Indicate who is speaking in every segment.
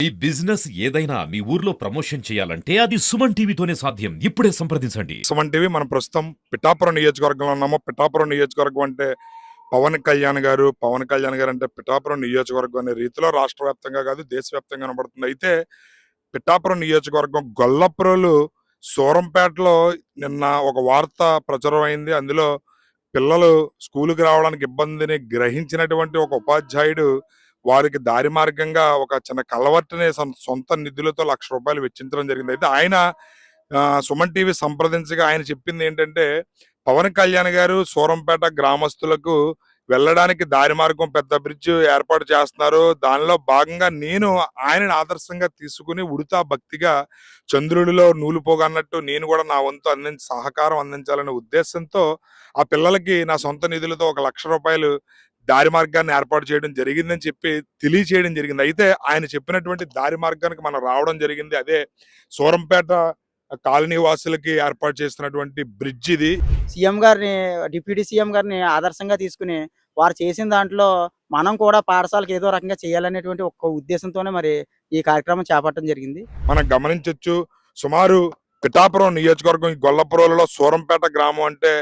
Speaker 1: ఈ బిజినెస్ ఏదైనా మీ ఊర్లో ప్రమోషన్ చేయాలంటే అది సుమన్ టీవీతోనే సాధ్యం. ఇప్పుడే సంప్రదించండి.
Speaker 2: సుమన్ టీవీ మనం ప్రస్తుతం పిఠాపురం నియోజకవర్గంలో ఉన్నాము. పిఠాపురం నియోజకవర్గం అంటే పవన్ కళ్యాణ్ గారు అంటే పిఠాపురం నియోజకవర్గం అనే రీతిలో రాష్ట్ర వ్యాప్తంగా కాదు దేశవ్యాప్తంగా కనబడుతుంది. అయితే పిఠాపురం నియోజకవర్గం గొల్లప్రోలు సూరంపేటలో నిన్న ఒక వార్త ప్రచురం అయింది. అందులో పిల్లలు స్కూలుకి రావడానికి ఇబ్బందిని గ్రహించినటువంటి ఒక ఉపాధ్యాయుడు వారికి దారి మార్గంగా ఒక చిన్న కలవర్టుని సొంత నిధులతో ₹1,00,000 వెచ్చించడం జరిగింది. అయితే ఆయన సుమన్ టీవీ సంప్రదించగా ఆయన చెప్పింది ఏంటంటే, పవన్ కళ్యాణ్ గారు సూరంపేట గ్రామస్తులకు వెళ్ళడానికి దారి మార్గం పెద్ద బ్రిడ్జ్ ఏర్పాటు చేస్తున్నారు. దానిలో భాగంగా నేను ఆయనను ఆదర్శంగా తీసుకుని ఉడతా భక్తిగా చంద్రుడిలో నూలుపోగా అన్నట్టు నేను కూడా నా వంతు సహకారం అందించాలనే ఉద్దేశంతో ఆ పిల్లలకి నా సొంత నిధులతో ₹1,00,000 దారి మార్గాన్ని ఏర్పాటు చేయడం జరిగిందని చెప్పి తెలియచేయడం జరిగింది. అయితే ఆయన చెప్పినటువంటి దారి మార్గానికి మనం రావడం జరిగింది. అదే సూరంపేట కాలనీ వాసులకి ఏర్పాటు చేస్తున్నటువంటి బ్రిడ్జ్ ఇది.
Speaker 3: సీఎం గారిని, డిప్యూటీ సీఎం గారిని ఆదర్శంగా తీసుకుని వారు చేసిన దాంట్లో మనం కూడా పాఠశాలకు ఏదో రకంగా చేయాలనేటువంటి ఒక ఉద్దేశంతోనే మరి ఈ కార్యక్రమం చేపట్టడం జరిగింది.
Speaker 2: మనం గమనించొచ్చు, సుమారు పిఠాపురం నియోజకవర్గం ఈ గొల్లపురంలో సూరంపేట గ్రామం అంటే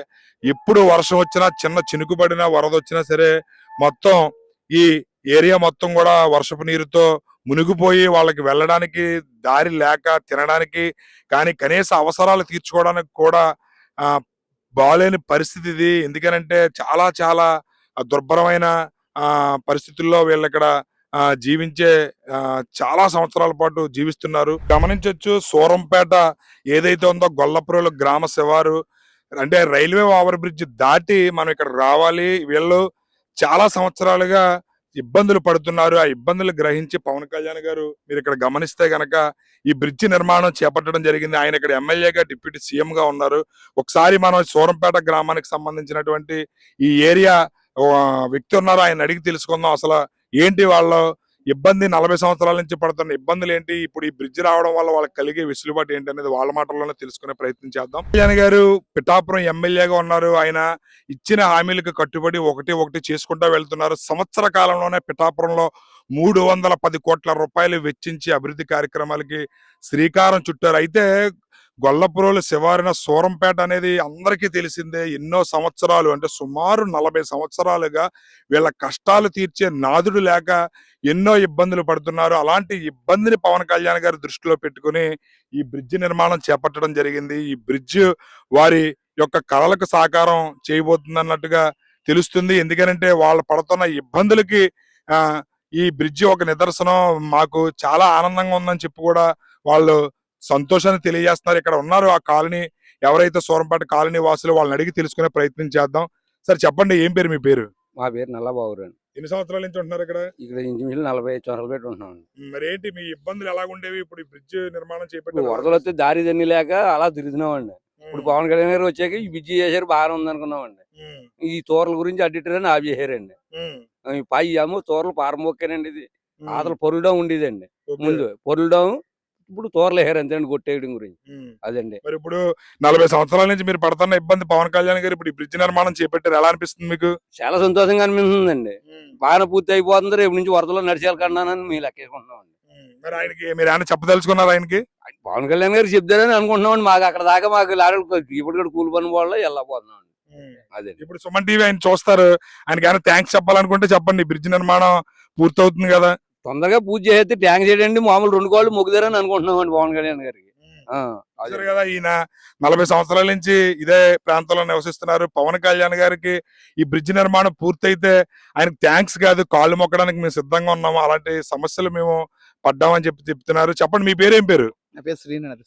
Speaker 2: ఎప్పుడు వర్షం వచ్చినా చిన్న చినుకుపడినా వరద వచ్చినా సరే మొత్తం ఈ ఏరియా మొత్తం కూడా వర్షపు నీరుతో మునిగిపోయి వాళ్ళకి వెళ్ళడానికి దారి లేక తినడానికి కానీ కనీస అవసరాలు తీర్చుకోవడానికి కూడా ఆ బాలేని పరిస్థితి ఇది. ఎందుకనంటే చాలా చాలా దుర్భరమైన పరిస్థితుల్లో వీళ్ళు ఇక్కడ జీవించే చాలా సంవత్సరాల పాటు జీవిస్తున్నారు. గమనించొచ్చు, సూరంపేట ఏదైతే ఉందో గొల్లపురంలో గ్రామ శివారు అంటే రైల్వే ఓవర్ బ్రిడ్జ్ దాటి మనం ఇక్కడ రావాలి. వీళ్ళు చాలా సంవత్సరాలుగా ఇబ్బందులు పడుతున్నారు. ఆ ఇబ్బందులు గ్రహించి పవన్ కళ్యాణ్ గారు మీరు ఇక్కడ గమనిస్తే గనక ఈ బ్రిడ్జ్ నిర్మాణం చేపట్టడం జరిగింది. ఆయన ఇక్కడ ఎమ్మెల్యేగా డిప్యూటీ సీఎం గా ఉన్నారు. ఒకసారి మనం సూరంపేట గ్రామానికి సంబంధించినటువంటి ఈ ఏరియా వ్యక్తి ఉన్నారు, ఆయన అడిగి తెలుసుకుందాం అసలు ఏంటి వాళ్ళ ఇబ్బంది, 40 సంవత్సరాల నుంచి పడుతున్న ఇబ్బందులు ఏంటి, ఇప్పుడు ఈ బ్రిడ్జ్ రావడం వల్ల వాళ్ళకి కలిగే వెసులుబాటు ఏంటి అనేది వాళ్ళ మాటల్లోనే తెలుసుకునే ప్రయత్నం చేద్దాం. కళ్యాణ్ గారు పిఠాపురం ఎమ్మెల్యేగా ఉన్నారు. ఆయన ఇచ్చిన హామీలకు కట్టుబడి ఒకటి ఒకటి చేసుకుంటూ వెళ్తున్నారు. సంవత్సర కాలంలోనే పిఠాపురంలో 310 కోట్ల రూపాయలు వెచ్చించి అభివృద్ధి కార్యక్రమాలకి శ్రీకారం చుట్టారు. అయితే గొల్లపురోలు శివారిన సూరంపేట అనేది అందరికీ తెలిసిందే. ఎన్నో సంవత్సరాలు అంటే సుమారు 40 సంవత్సరాలుగా వీళ్ళ కష్టాలు తీర్చే నాదుడు లేక ఎన్నో ఇబ్బందులు పడుతున్నారు. అలాంటి ఇబ్బందిని పవన్ కళ్యాణ్ గారు దృష్టిలో పెట్టుకుని ఈ బ్రిడ్జ్ నిర్మాణం చేపట్టడం జరిగింది. ఈ బ్రిడ్జ్ వారి యొక్క కళలకు సాకారం చేయబోతుంది అన్నట్టుగా తెలుస్తుంది. ఎందుకంటే వాళ్ళు పడుతున్న ఇబ్బందులకి ఈ బ్రిడ్జ్ ఒక నిదర్శనం. మాకు చాలా ఆనందంగా ఉందని చెప్పి కూడా వాళ్ళు సంతోషాన్ని తెలియజేస్తున్నారు. ఇక్కడ ఉన్నారు ఆ కాలనీ, ఎవరైతే సూరంపేట కాలనీ వాసులు, వాళ్ళని అడిగి తెలుసుకునే ప్రయత్నం చేద్దాం. సార్ చెప్పండి, ఏం పేరు మీ పేరు?
Speaker 4: మా పేరు నల్లబాబు అండి.
Speaker 2: ఎన్ని సంవత్సరాల నుంచి ఉంటున్నారు ఇక్కడ?
Speaker 4: ఇక్కడ ఇంచుమించు 45 సంవత్సరాలు పెట్టి ఉంటున్నాం.
Speaker 2: మరి ఏంటి మీ ఇబ్బందులు ఎలాగుండేవి? ఇప్పుడు ఈ బ్రిడ్జ్ నిర్మాణం చేపట్టారు,
Speaker 4: వరదలు వస్తే దారి తన్ని లేక అలా తిరుగుతున్నామండి. ఇప్పుడు పవన్ కళ్యాణ్ గారు వచ్చాక ఈ బ్రిడ్జి చేశారు, బాగానే ఉంది అనుకున్నామండి. ఈ తోరల గురించి అడ్డిటని ఆఫ్ చేశారండి. పై ఏమో తోరలు పారమొక్కానండి. ఇది అసలు పొరులడం ఉండేదండి ముందు, పొరులడం ఇప్పుడు తోరలు వేసారు అంతేండి, కొట్టేయడం గురించి అదండి.
Speaker 2: మరి ఇప్పుడు 40 సంవత్సరాల నుంచి మీరు పడుతున్న ఇబ్బంది పవన్ కళ్యాణ్ గారు ఇప్పుడు ఈ బ్రిడ్జ్ నిర్మాణం చేపట్టారు, ఎలా అనిపిస్తుంది మీకు?
Speaker 4: చాలా సంతోషంగా అనిపిస్తుందండి. బాగా పూర్తి అయిపోతుంది, రేపు నుంచి వరదలో నడిచేయాలకన్నానని మేము లెక్కేసుకుంటున్నామండి.
Speaker 2: మరి ఆయనకి మీరు ఏమైనా చెప్పదలుచుకున్నారు? ఆయనకి
Speaker 4: పవన్ కళ్యాణ్ గారు చెప్తారని అనుకుంటున్నామండి. మాకు అక్కడ దాకా మాకు లారీలు ఇప్పుడు కూడా కూలి పని వాళ్ళ వెళ్ళకపోతున్నాం. అదే
Speaker 2: ఇప్పుడు సుమన్ టీవీ ఆయన చూస్తారు, ఆయనకి ఏమైనా థ్యాంక్స్ చెప్పాలనుకుంటే చెప్పండి. బ్రిడ్జ్ నిర్మాణం పూర్తవుతుంది కదా,
Speaker 4: తొందరగా పూజ చేస్తే ట్యాంక్ చేయడండి. మామూలు 2 కాళ్ళు మొగ్గుదారని అనుకుంటున్నామండి పవన్ కళ్యాణ్ గారికి.
Speaker 2: కదా ఈయన 40 సంవత్సరాల నుంచి ఇదే ప్రాంతంలో నివసిస్తున్నారు. పవన్ కళ్యాణ్ గారికి ఈ బ్రిడ్జ్ నిర్మాణం పూర్తయితే ఆయనకు థ్యాంక్స్ కాదు, కాళ్ళు మొక్కడానికి మేము సిద్ధంగా ఉన్నాము, అలాంటి సమస్యలు మేము పడ్డామని చెప్తున్నారు. చెప్పండి, మీ పేరు ఏం పేరు?
Speaker 3: నా పేరు శ్రీనాథ్.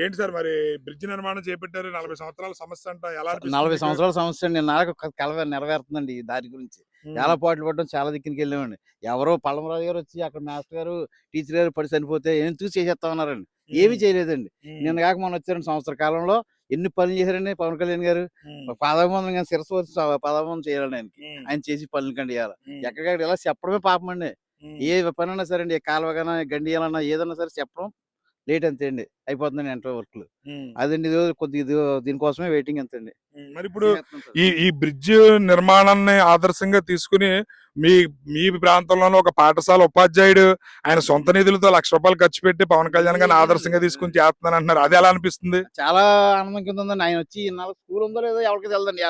Speaker 2: ఏంటి సార్ మరి బ్రిడ్జ్ నిర్మాణం చేపట్టారు, 40 సంవత్సరాల సమస్య అంట, ఎలా
Speaker 3: 40 సంవత్సరాల సమస్య అండి. నాకు కల నెరవేరుతుందండి. ఈ దారి గురించి చాలా పాటలు పడడం, చాలా దిక్కునికి వెళ్ళామండి. ఎవరో పల్లమరాజు గారు వచ్చి అక్కడ మాస్టర్ గారు, టీచర్ గారు పడి చనిపోతే ఏం చూసి చేసేస్తా ఉన్నారండి. ఏమీ చేయలేదండి. నిన్న కాక మొన్న వచ్చారండి. సంవత్సర కాలంలో ఎన్ని పనులు చేశారండి పవన్ కళ్యాణ్ గారు. పాదాబంధం కానీ శిరస్సు వచ్చి పాదాబంధం చేయాలండి ఆయనకి. ఆయన చేసి పనులు కండి ఇవ్వాలి. ఎక్కడికక్కడ ఇలా చెప్పడమే పాపం అండి. ఏ పని అన్నా సరే అండి, కాలువగానా గండియాలన్నా ఏదన్నా సరే చెప్పడం లేట్ అంతే అండి, అయిపోతుందండి ఎంటర్ వర్క్లు. అదండి ఇది కొద్దిగా దీనికోసమే వెయిటింగ్ అంతండి.
Speaker 2: మరి ఇప్పుడు ఈ బ్రిడ్జ్ నిర్మాణాన్ని ఆదర్శంగా తీసుకుని మీ మీ ప్రాంతంలోనే ఒక పాఠశాల ఉపాధ్యాయుడు ఆయన సొంత నిధులతో ₹1,00,000 ఖర్చు పెట్టి పవన్ కళ్యాణ్ గారిని ఆదర్శంగా తీసుకుని చేస్తున్నాను అంటున్నారు. అది ఎలా అనిపిస్తుంది?
Speaker 3: చాలా ఆనందం కింద ఉందండి. ఆయన వచ్చి ఇన్నాళ్ళు స్కూల్ ఉందో లేదో ఎవరికి తెలదండి.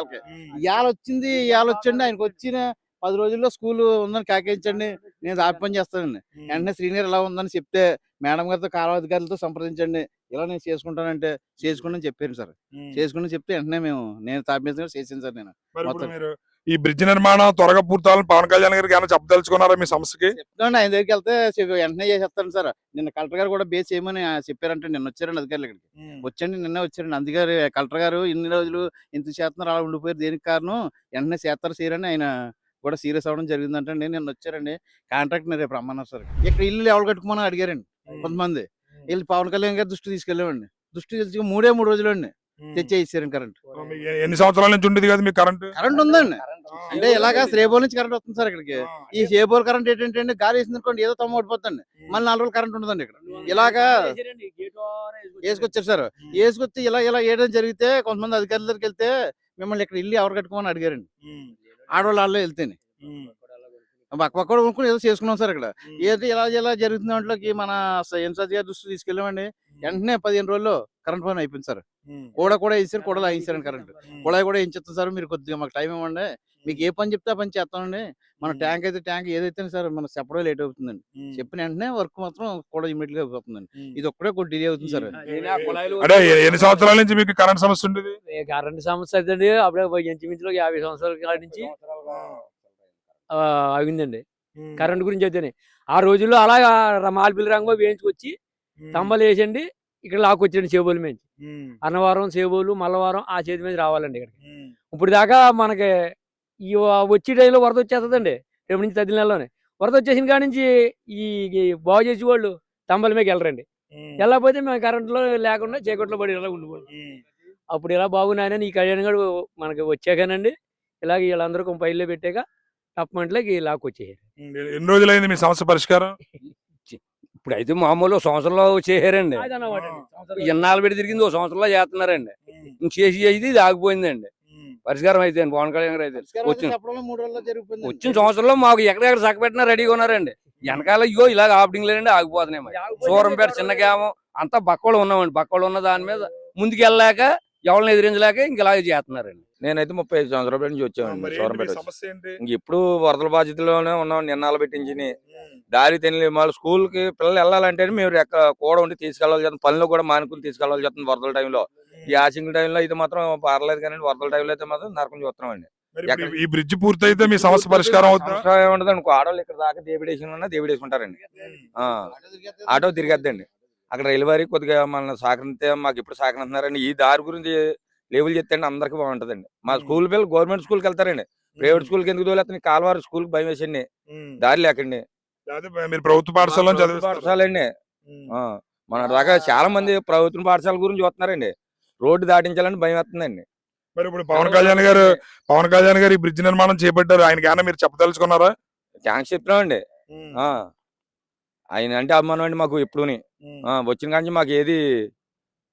Speaker 3: ఇవాళ వచ్చింది, ఇవాళ వచ్చండి. ఆయనకు వచ్చిన 10 రోజుల్లో స్కూల్ ఉందని కేటాయించండి, నేను దాపి పని చేస్తానండి. వెంటనే శ్రీనగర్ ఇలా ఉందని చెప్తే మేడం గారితో కాలువాధికారులతో సంప్రదించండి, ఇలా నేను చేసుకుంటానంటే చేసుకుని చెప్పాను సార్. చేసుకుని చెప్తే వెంటనే నేను తాపించగా చేసాను సార్. నేను
Speaker 2: మరి ఇప్పుడు
Speaker 3: మొత్తం
Speaker 2: మీరు ఈ బ్రిడ్జ్ నిర్మాణం త్వరగా పూర్తవాలని పవన్ కళ్యాణ్ గారికి ఏమైనా చెప్పదలుచుకున్నారా మీ సమస్యకి?
Speaker 3: చెప్తాను, ఆయన దగ్గరికి వెళ్తే వెంటనే చేసేస్తాను సార్. నిన్న కలెక్టర్ గారు కూడా బేస్ చేయమని చెప్పారంటే నిన్న వచ్చారండి అధికారులు ఇక్కడికి. వచ్చండి, నిన్నే వచ్చారండి. అందుగారు కలెక్టర్ గారు ఇన్ని రోజులు ఎందుకు చేస్తున్నారు, అలా ఉండిపోయారు, దేనికి కారణం, వెంటనే చేస్తారు చేయరని ఆయన కూడా సీరియస్ అవ్వడం జరిగిందంటండి. నిన్న వచ్చారండి. కాంట్రాక్ట్ రేపు రమ్మన్నారు సార్. ఇక్కడ ఇల్లు ఎవరు కట్టుకోమని అడిగారండి కొంతమంది. వీళ్ళు పవన్ కళ్యాణ్ గారి దృష్టి తీసుకెళ్ళామండి. దృష్టి తెలిసి 3 రోజులు అండి తెచ్చే ఇచ్చారండి కరెంట్.
Speaker 2: మీకు ఎన్ని సంవత్సరాల నుంచి ఉండేది కదా మీకు కరెంట్?
Speaker 3: కరెంట్ ఉందండి. అంటే ఇలాగా శ్రేబోల్ నుంచి కరెంట్ వస్తుంది సార్ ఇక్కడికి. ఈ శ్రేబోల్ కరెంట్ ఏంటంటే గాలి వేసింది అనుకోండి ఏదో తమ్మ ఓడిపోతుంది, మళ్ళీ 4 రోజులు కరెంట్ ఉండదండి ఇక్కడ. ఇలాగా వేసుకొచ్చారు సార్. వేసుకొచ్చి ఇలా ఇలా వేయడం జరిగితే కొంతమంది అధికారుల దగ్గరికి వెళ్తే మిమ్మల్ని ఇక్కడ ఇల్లు ఎవరు కట్టుకోమని అడిగారండి. ఆడవాళ్ళు వాళ్ళు వెళ్తేనే పక్క కొనుక్కుని ఏదో చేసుకున్నాం సార్. ఇక్కడ ఏది ఇలా జరుగుతున్న దాంట్లోకి మన ఇన్ఛార్జ్ గారి దృష్టి తీసుకెళ్ళామండి. వెంటనే 15 రోజుల్లో కరెంట్ పని అయిపోయింది సార్. కూడా వేసారు, కూడా లాగించారండి కరెంట్. కూడా వేయించేస్తాం సార్, మీరు కొద్దిగా మాకు టైం ఇవ్వండి, మీకు ఏ పని చెప్తే ఆ పని చేస్తామండి. మన ట్యాంక్ అయితే ట్యాంక్ ఏదైతే సార్ మనం చెప్పడం లేట్ అవుతుందండి. చెప్పిన వెంటనే వర్క్ మాత్రం కూడా ఇమీడియట్ గా అయిపోతుందండి. ఇది ఒక్కడే కొద్ది డిలే అవుతుంది సార్.
Speaker 2: అంటే ఎన్ని సంవత్సరాల నుంచి మీకు కరెంట్ సమస్య ఉండేది?
Speaker 5: కరెంట్ సమస్య అయితే అప్పుడే ఇంచుమించులో 50 సంవత్సరాల కాడి నుంచి అయిందండి. కరెంట్ గురించి అయితేనే ఆ రోజుల్లో అలాగా మాల్పిల్లి రంగు వేయించుకొచ్చి తంబలు వేసండి ఇక్కడ లాక్కొచ్చండి సేబోలు మీద. అన్నవరం, సేబోలు, మల్లవరం ఆ చేతి మీద రావాలండి ఇక్కడికి. ఇప్పుడు దాకా మనకి ఈ వచ్చే టైంలో వరద వచ్చేస్తుందండి. రేపు నుంచి 10 నెలలోనే వరద వచ్చేసిన కాడి నుంచి ఈ బాగు చేసి వాళ్ళు తంబల మీద వెళ్ళరండి. వెళ్ళకపోతే మేము కరెంట్లో లేకుండా చీకట్లో పడి ఇలా ఉండిపోండి. అప్పుడు ఇలా బాగున్నాయని ఈ కళ్యాణ్ గారు మనకి వచ్చాకనండి ఇలాగ వీళ్ళందరూ పైల్లో పెట్టాక తప్పమంటలోకి లాక్కొచ్చేయారు.
Speaker 2: ఎన్ని రోజులైంది మీ సమస్య పరిష్కారం?
Speaker 4: ఇప్పుడు అయితే మామూలు సంవత్సరంలో చేశారండి. ఇన్నాళ్ళు పెట్టి తిరిగింది, 1 సంవత్సరంలో చేస్తున్నారండి. చేసి ఇది ఆగిపోయిందండి. పరిష్కారం అయితే పవన్ కళ్యాణ్ గారు అయితే వచ్చిన సంవత్సరంలో మాకు ఎక్కడెక్కడ చక్కబెట్టినా రెడీగా ఉన్నారండి. వెనకాల ఇగో ఇలాగ ఆపడింగ్ లేదండి, ఆగిపోతున్నాయి. సూరంపేట చిన్న గ్రామం అంతా బక్కలు ఉన్నామండి. బక్కలు ఉన్న దాని మీద ముందుకు వెళ్ళలేక ఎవరిని ఎదిరించలేక ఇంక ఇలాగే చేస్తున్నారండి.
Speaker 6: నేనైతే 35 సంవత్సరాల నుంచి వచ్చామండి సూరంపేట.
Speaker 2: సమస్య ఏంటి?
Speaker 6: ఇప్పుడు వరదల బాధ్యతలోనే ఉన్నాం. నిన్నాళ్ళు పెట్టించి దారి తెలియని వాళ్ళు స్కూల్ కి పిల్లలు వెళ్ళాలంటే మేము కూడా ఉండి తీసుకెళ్ళాలి చేస్తాం. పనులు కూడా మానుకుని తీసుకెళ్ళాలి చేస్తుంది వరదల టైంలో. ఈ ఆసింగ్ టైంలో అయితే మాత్రం పర్లేదు కానీ వరదల టైంలో అయితే మాత్రం నరకం చూస్తున్నామండి.
Speaker 2: ఈ బ్రిడ్జ్ పూర్తయితే మీ సమస్య పరిష్కారం అవుతుంది.
Speaker 6: ఏముండదు అనుకో, ఆడవాళ్ళు ఇక్కడ దాకా దేవుడేసుకుంటారండి. ఆటో తిరిగద్దండి. అక్కడ రైలువారి కొద్దిగా మన సహకరిస్తే మాకు ఇప్పుడు సహకరిస్తున్నారండి. ఈ దారి గురించి లేబుల్ చెప్తే అందరికి బాగుంటదండి. మా స్కూల్ పిల్లలు గవర్నమెంట్ స్కూల్కి వెళ్తారండి, ప్రైవేట్ స్కూల్కి ఎందుకు తోలేస్తాను? కాలువారి స్కూల్కి భయం వేసండి, దారి లేకండి.
Speaker 2: మీరు ప్రభుత్వ పాఠశాల
Speaker 6: పాఠశాలండి. మన దాకా చాలా మంది ప్రభుత్వ పాఠశాల గురించి చూస్తున్నారండి. రోడ్డు దాటించాలని భయం వేస్తుందండి.
Speaker 2: మరి ఇప్పుడు పవన్ కళ్యాణ్ గారు ఈ బ్రిడ్జ్ నిర్మాణం చేపట్టారు, ఆయనకి ఏమైనా మీరు చెప్పదలుచుకున్నారా?
Speaker 6: థ్యాంక్స్ చెప్తున్నామండి. ఆయన అంటే అభిమానం అండి మాకు ఎప్పుడుని. వచ్చిన కానీ మాకు ఏది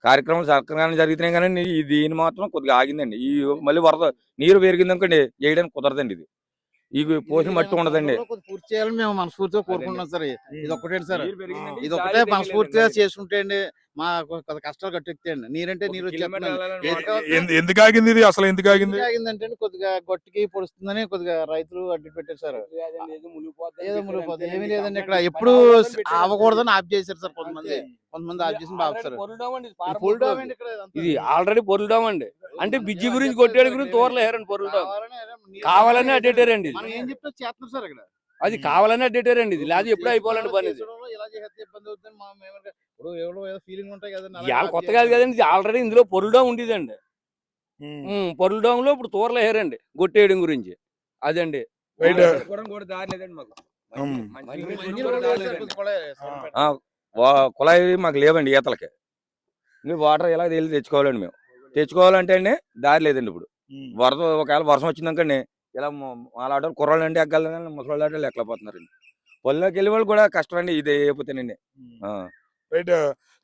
Speaker 6: కార్యక్రమం సక్రమంగా జరుగుతున్నాయి కానీ దీని మాత్రం కొద్దిగా ఆగిందండి. ఈ మళ్ళీ వరద నీరు పెరిగింది అనుకోండి చేయడానికి కుదరదండి. ఇది ఈ పోసిన మట్టి ఉండదండి.
Speaker 3: పూర్తి చేయాలని మేము మనస్ఫూర్తిగా కోరుకుంటున్నాం సార్. ఇది ఒక్కటే సార్, ఇది ఒకటే మనస్ఫూర్తిగా చేసుకుంటే అండి మా కష్టాలు కట్టెక్తాయండి. నీరంటే నీరు
Speaker 2: ఎందుకు ఆగింది? ఇది అసలు ఎందుకు
Speaker 3: ఆగిందంటే కొద్దిగా గొట్టికి పొడుస్తుందని కొద్దిగా రైతులు అడ్డు పెట్టారు సార్. ఏదో మునిగిపోతుంది, ఏమీ లేదండి. ఇక్కడ ఎప్పుడు అవ్వకూడదని ఆఫ్ చేశారు సార్. కొంతమంది ఆఫ్ చేసి బాగుంటారు.
Speaker 4: ఇది ఆల్రెడీ పొరులుడాం అండి. అంటే బిజ్జి గురించి కొట్టేడు గురించి తోరలేరండి. పొరులుడాం కావాలని అడ్డేటారండి.
Speaker 3: ఏం చెప్తే చేస్తున్నారు సార్ ఇక్కడ.
Speaker 4: అది కావాలని అడ్డేటారండి. ఇది లేదా ఎప్పుడు అయిపోవాలండి పని. కొత్త కాదు కదండి, ఇది ఆల్రెడీ ఇందులో పొరులుడాం ఉండేదండి. పొరులుడాంలో ఇప్పుడు తోరలేరండి గొట్టేయడం గురించి. అదండి
Speaker 6: కుళాయి మాకు లేవండి ఈతలకి. వాటర్ ఎలా తెచ్చుకోవాలండి. మేము తెచ్చుకోవాలంటే అండి దారి లేదండి. ఇప్పుడు ఒకవేళ వర్షం వచ్చిందనుకోండి ఇలా వాళ్ళ కుర్రాళ్ళు అంటే ఎక్కగలని ముసలి ఆటలు ఎక్కలేకపోతున్నారండి. పొలంలోకి వెళ్ళే వాళ్ళు కూడా కష్టం అండి ఇది అయిపోతేనండి.
Speaker 2: రైట్.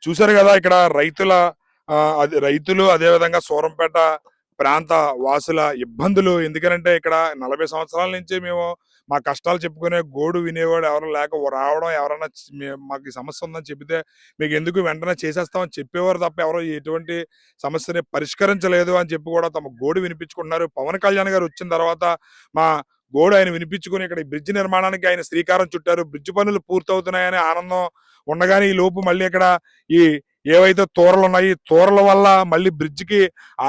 Speaker 2: చూసారు కదా ఇక్కడ రైతుల రైతులు అదే విధంగా సూరంపేట ప్రాంత వాసుల ఇబ్బందులు. ఎందుకనంటే ఇక్కడ 40 సంవత్సరాల నుంచి మేము మా కష్టాలు చెప్పుకునే గోడు వినేవాడు ఎవరు లేక రావడం, ఎవరన్నా మాకు ఈ సమస్య ఉందని చెబితే మీకు ఎందుకు వెంటనే చేసేస్తామని చెప్పేవారు తప్ప ఎవరు ఎటువంటి సమస్యని పరిష్కరించలేదు అని చెప్పి కూడా తమ గోడు వినిపించుకుంటున్నారు. పవన్ కళ్యాణ్ గారు వచ్చిన తర్వాత మా గోడు ఆయన వినిపించుకుని ఇక్కడ ఈ బ్రిడ్జ్ నిర్మాణానికి ఆయన శ్రీకారం చుట్టారు. బ్రిడ్జ్ పనులు పూర్తవుతున్నాయని ఆనందం ఉండగానే ఈ లోపు మళ్ళీ ఇక్కడ ఈ ఏవైతే తూరలు ఉన్నాయి, తూరల వల్ల మళ్ళీ బ్రిడ్జికి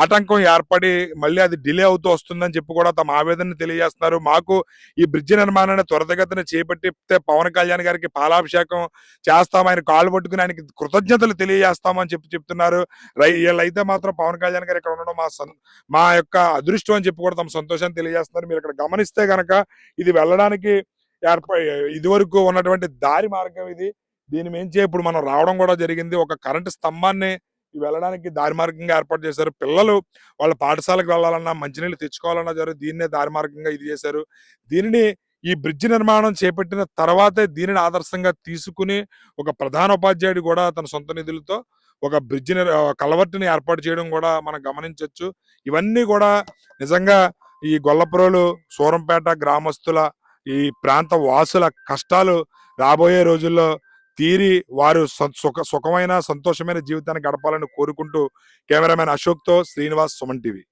Speaker 2: ఆటంకం ఏర్పడి మళ్ళీ అది డిలే అవుతూ వస్తుందని చెప్పి కూడా తమ ఆవేదన తెలియజేస్తున్నారు. మాకు ఈ బ్రిడ్జి నిర్మాణాన్ని త్వరితగతిన చేపట్టితే పవన్ కళ్యాణ్ గారికి పాలాభిషేకం చేస్తాం, ఆయన కాళ్ళు పట్టుకుని ఆయనకి కృతజ్ఞతలు తెలియజేస్తామని చెప్తున్నారు. వీళ్ళైతే మాత్రం పవన్ కళ్యాణ్ గారు ఇక్కడ ఉండడం మా యొక్క అదృష్టం అని చెప్పి కూడా తమ సంతోషాన్ని తెలియజేస్తున్నారు. మీరు ఇక్కడ గమనిస్తే గనక ఇది వెళ్ళడానికి ఇదివరకు ఉన్నటువంటి దారి మార్గం ఇది. దీని మించి ఇప్పుడు మనం రావడం కూడా జరిగింది. ఒక కరెంటు స్తంభాన్ని వెళ్ళడానికి దారి మార్గంగా ఏర్పాటు చేశారు. పిల్లలు వాళ్ళ పాఠశాలకు వెళ్ళాలన్నా, మంచినీళ్ళు తెచ్చుకోవాలన్నా దీన్నే దారి మార్గంగా ఇది చేశారు. దీనిని ఈ బ్రిడ్జి నిర్మాణం చేపట్టిన తర్వాతే దీనిని ఆదర్శంగా తీసుకుని ఒక ప్రధాన ఉపాధ్యాయుడు కూడా తన సొంత నిధులతో ఒక బ్రిడ్జి కలవర్టిని ఏర్పాటు చేయడం కూడా మనం గమనించవచ్చు. ఇవన్నీ కూడా నిజంగా ఈ గొల్లప్రోలు సూరంపేట గ్రామస్తుల ఈ ప్రాంత వాసుల కష్టాలు రాబోయే రోజుల్లో తీరి వారు సుఖమైన సంతోషమైన జీవితాన్ని గడపాలని కోరుకుంటూ కెమెరామెన్ అశోక్తో శ్రీనివాస్, సుమన్ టీవీ.